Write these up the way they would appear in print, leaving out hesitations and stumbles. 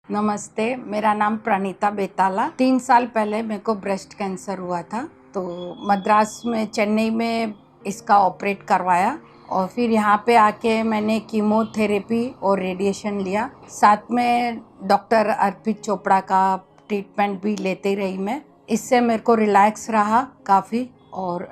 नमस्ते, मेरा नाम प्रणीता बेताला। 3 साल पहले मेरे को ब्रेस्ट कैंसर हुआ था, तो मद्रास में, चेन्नई में इसका ऑपरेट करवाया और फिर यहाँ पे आके मैंने कीमोथेरेपी और रेडिएशन लिया। साथ में डॉक्टर अर्पित चोपड़ा का ट्रीटमेंट भी लेते रही मैं। इससे मेरे को रिलैक्स रहा काफ़ी। और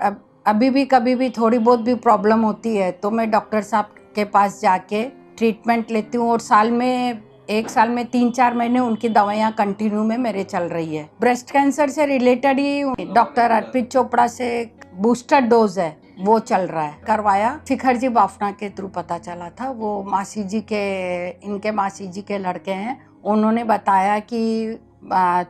अभी भी कभी भी थोड़ी बहुत भी प्रॉब्लम होती है तो मैं डॉक्टर साहब के पास जाके ट्रीटमेंट लेती हूँ और एक साल में 3-4 महीने उनकी दवाइयाँ कंटिन्यू में मेरे चल रही है। ब्रेस्ट कैंसर से रिलेटेड ही डॉक्टर अर्पित चोपड़ा से बूस्टर डोज है वो चल रहा है, करवाया। शिखर बाफना के थ्रू पता चला था। वो इनके मासी जी के लड़के हैं। उन्होंने बताया कि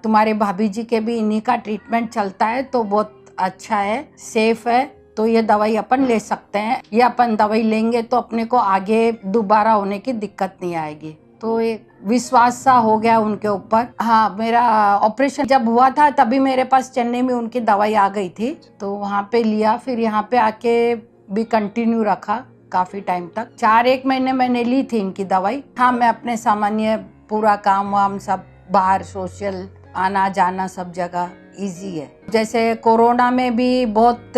तुम्हारे भाभी जी के भी इन्हीं का ट्रीटमेंट चलता है तो बहुत अच्छा है, सेफ है, तो ये दवाई अपन ले सकते हैं। ये अपन दवाई लेंगे तो अपने को आगे दोबारा होने की दिक्कत नहीं आएगी। तो एक विश्वास सा हो गया उनके ऊपर। हाँ, मेरा ऑपरेशन जब हुआ था तभी मेरे पास चेन्नई में उनकी दवाई आ गई थी, तो वहाँ पे लिया। फिर यहाँ पे आके भी कंटिन्यू रखा काफ़ी टाइम तक। 4-1 महीने मैंने ली थी इनकी दवाई। हाँ, मैं अपने सामान्य पूरा काम वाम सब, बाहर सोशल आना जाना सब जगह इजी है। जैसे कोरोना में भी बहुत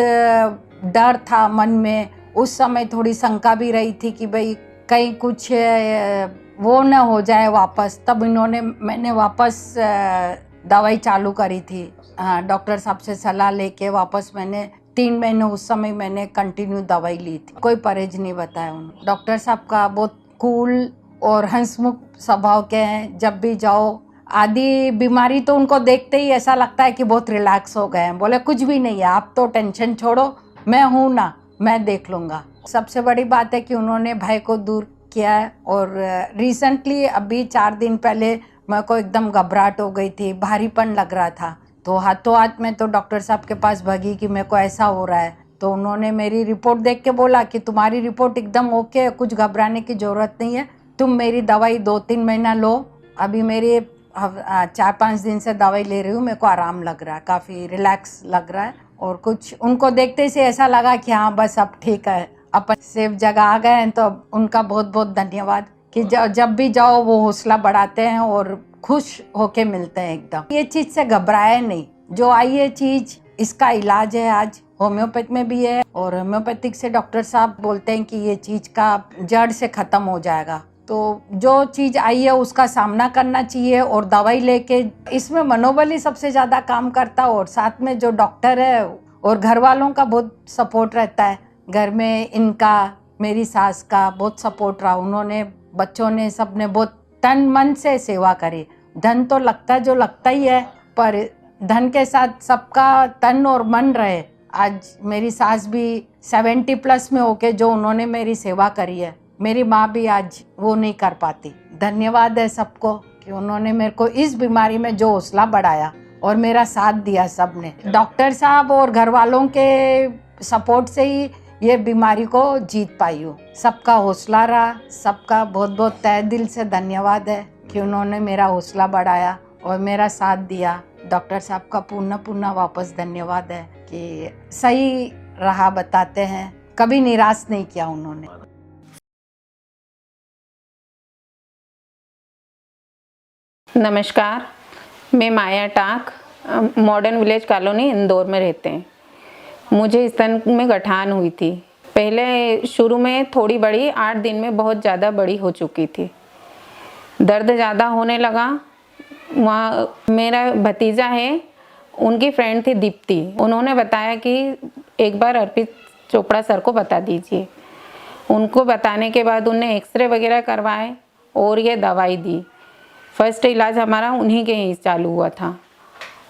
डर था मन में, उस समय थोड़ी शंका भी रही थी कि भाई कहीं कुछ वो न हो जाए वापस। तब मैंने वापस दवाई चालू करी थी। हाँ, डॉक्टर साहब से सलाह लेके वापस मैंने 3 महीने उस समय मैंने कंटिन्यू दवाई ली थी। कोई परहेज नहीं बताया उन्होंने। डॉक्टर साहब का बहुत कूल और हंसमुख स्वभाव के हैं। जब भी जाओ, आधी बीमारी तो उनको देखते ही ऐसा लगता है कि बहुत रिलैक्स हो गए हैं। बोले कुछ भी नहीं है, आप तो टेंशन छोड़ो, मैं हूँ ना, मैं देख लूँगा। सबसे बड़ी बात है कि उन्होंने भय को दूर किया है। और रिसेंटली अभी 4 दिन पहले मेरे को एकदम घबराहट हो गई थी, भारीपन लग रहा था, तो हाथों हाथ में तो डॉक्टर साहब के पास भागी कि मेरे को ऐसा हो रहा है। तो उन्होंने मेरी रिपोर्ट देख के बोला कि तुम्हारी रिपोर्ट एकदम ओके है, कुछ घबराने की ज़रूरत नहीं है, तुम मेरी दवाई 2-3 महीना लो। अभी मेरी 4-5 दिन से दवाई ले रही हूँ, मेरे को आराम लग रहा है, काफ़ी रिलैक्स लग रहा है। और कुछ उनको देखते से ऐसा लगा कि हाँ बस अब ठीक है, अपन सेफ जगह आ गए हैं। तो उनका बहुत बहुत धन्यवाद कि जब भी जाओ वो हौसला बढ़ाते हैं और खुश होके मिलते हैं एकदम। ये चीज़ से घबराए नहीं, जो आई है चीज़, इसका इलाज है आज होम्योपैथ में भी है। और होम्योपैथिक से डॉक्टर साहब बोलते हैं कि ये चीज़ का जड़ से ख़त्म हो जाएगा। तो जो चीज़ आई है उसका सामना करना चाहिए और दवाई लेके, इसमें मनोबल ही सबसे ज़्यादा काम करता है। और साथ में जो डॉक्टर है और घर वालों का बहुत सपोर्ट रहता है। घर में इनका, मेरी सास का बहुत सपोर्ट रहा। उन्होंने, बच्चों ने, सब ने बहुत तन मन से सेवा करी। धन तो लगता ही है, पर धन के साथ सबका तन और मन रहे। आज मेरी सास भी 70+ में होके जो उन्होंने मेरी सेवा करी है, मेरी माँ भी आज वो नहीं कर पाती। धन्यवाद है सबको कि उन्होंने मेरे को इस बीमारी में जो हौसला बढ़ाया और मेरा साथ दिया सबने। डॉक्टर साहब और घर वालों के सपोर्ट से ही ये बीमारी को जीत पाई हूँ। सबका हौसला रहा, सबका बहुत बहुत तहे दिल से धन्यवाद है कि उन्होंने मेरा हौसला बढ़ाया और मेरा साथ दिया। डॉक्टर साहब का पुनः वापस धन्यवाद है कि सही राह बताते हैं, कभी निराश नहीं किया उन्होंने। नमस्कार, मैं माया टाक, मॉडर्न विलेज कॉलोनी इंदौर में रहते हैं। मुझे स्तन में गठान हुई थी। पहले शुरू में थोड़ी बड़ी, 8 दिन में बहुत ज़्यादा बड़ी हो चुकी थी। दर्द ज़्यादा होने लगा। वहाँ मेरा भतीजा है, उनकी फ्रेंड थी दीप्ति, उन्होंने बताया कि एक बार अर्पित चोपड़ा सर को बता दीजिए। उनको बताने के बाद उन्हें एक्सरे वगैरह करवाए और ये दवाई दी। फर्स्ट इलाज हमारा उन्हीं के ही चालू हुआ था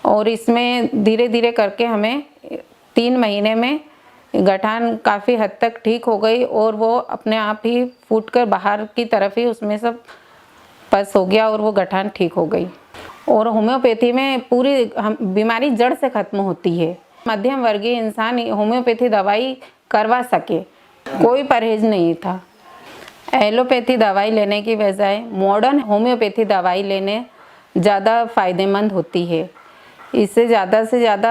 और इसमें धीरे धीरे करके हमें 3 महीने में गठान काफ़ी हद तक ठीक हो गई और वो अपने आप ही फूट कर बाहर की तरफ ही उसमें सब पस हो गया और वो गठान ठीक हो गई। और होम्योपैथी में पूरी बीमारी जड़ से ख़त्म होती है। मध्यम वर्गीय इंसान होम्योपैथी दवाई करवा सके, कोई परहेज नहीं था। एलोपैथी दवाई लेने की बजाय मॉडर्न होम्योपैथी दवाई लेने ज़्यादा फ़ायदेमंद होती है। इससे ज़्यादा से ज़्यादा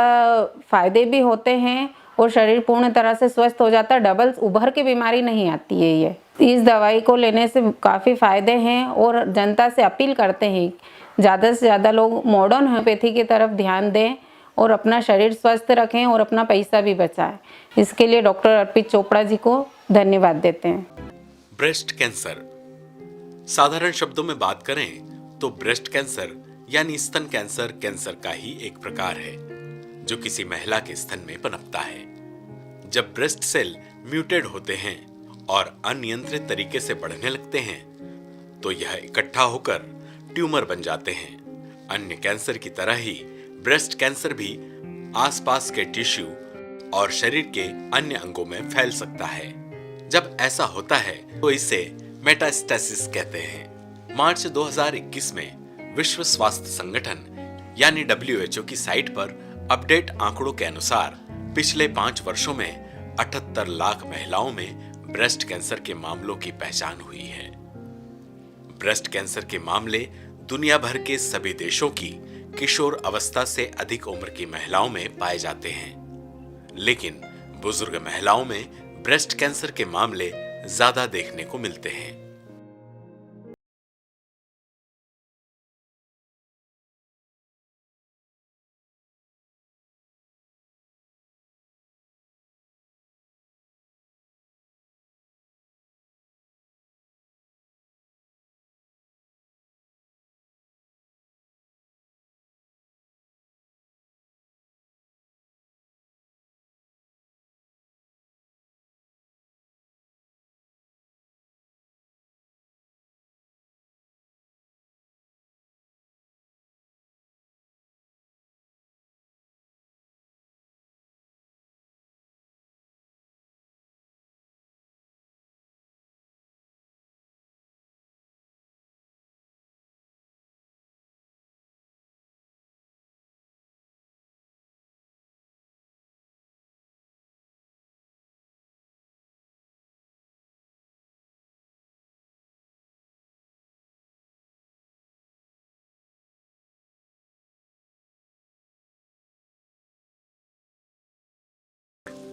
फ़ायदे भी होते हैं और शरीर पूर्ण तरह से स्वस्थ हो जाता है। डबल उभर के बीमारी नहीं आती है ये। इस दवाई को लेने से काफ़ी फ़ायदे हैं और जनता से अपील करते हैं ज़्यादा से ज़्यादा लोग मॉडर्न होम्योपैथी की तरफ ध्यान दें और अपना शरीर स्वस्थ रखें और अपना पैसा भी बचाएं। इसके लिए डॉक्टर अर्पित चोपड़ा जी को धन्यवाद देते हैं। ब्रेस्ट कैंसर, साधारण शब्दों में बात करें तो ब्रेस्ट कैंसर यानी स्तन कैंसर कैंसर का ही एक प्रकार है जो किसी महिला के स्तन में पनपता है। जब ब्रेस्ट सेल म्यूटेड होते हैं और अनियंत्रित तरीके से बढ़ने लगते हैं तो यह इकट्ठा होकर ट्यूमर बन जाते हैं। अन्य कैंसर की तरह ही ब्रेस्ट कैंसर भी आसपास के टिश्यू और शरीर के अन्य अंगों में फैल सकता है। जब ऐसा होता है तो इसे मेटास्टेसिस कहते हैं। मार्च 2021 में विश्व स्वास्थ्य संगठन यानी WHO की साइट पर अपडेट आंकड़ों के अनुसार पिछले 5 वर्षों में 78 लाख महिलाओं में ब्रेस्ट कैंसर के मामलों की पहचान हुई है। ब्रेस्ट कैंसर के मामले दुनिया भर के सभी देशों की किशोर अवस्था से अधिक उम्र की महिलाओं में पाए जाते हैं, लेकिन बुजुर्ग महिलाओं में ब्रेस्ट कैंसर के मामले ज्यादा देखने को मिलते हैं।